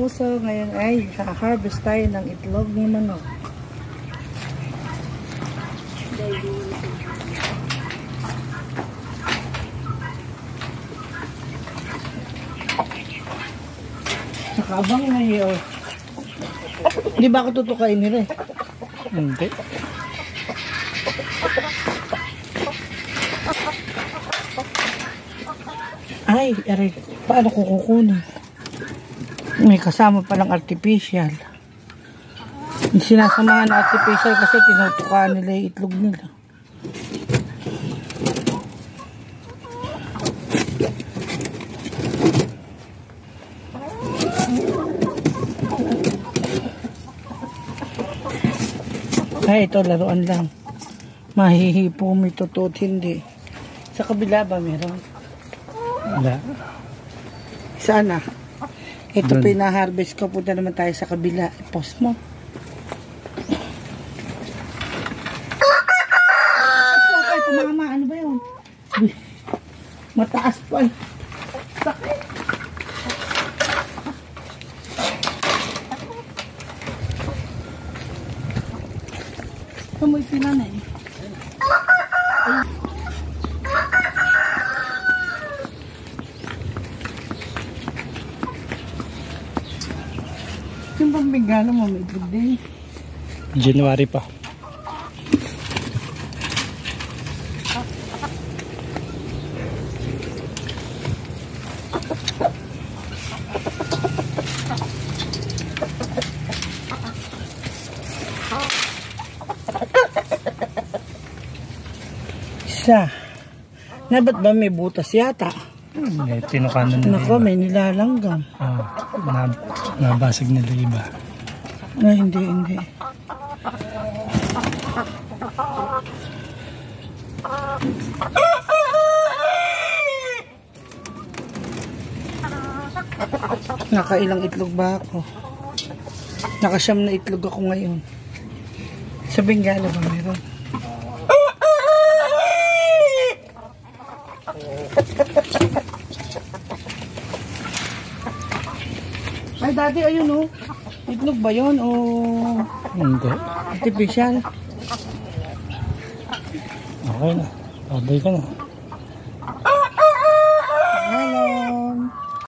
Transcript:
kapuso, ngayon ay ha-harvest tayo ng itlog ni manok. Nakabang na yun. Di ba ako tutukain nila eh? Hindi. Ay, aray, paano ko kukunin? May kasama palang artificial. Sinasamahan na artificial kasi tinutukaan nila yung itlog nila. Ay, ito laruan lang. Mahihipo, may tutot, hindi. Sa kabila ba meron? Wala. Sana. Ito Doon. pinaharvest ko. Punta naman tayo sa kabila. Post mo. Ay, kumama. Ano ba yun? Mataas pa. Sakit. Kamoy pila na eh. Yung pambigala mo, may itlog din. January pa. Isa. Na ba't ba may butas yata? May tinukanan nila Nako, iba. may nilalanggam. Nabasag nila iba. Na hindi. Nakailang itlog ba ako? Nakasyam na itlog ako ngayon. Sa Bengala ba meron? Ay, dati ayun oh. Itlog ba yun o Hindi. artificial? Okay na. Babay ka na.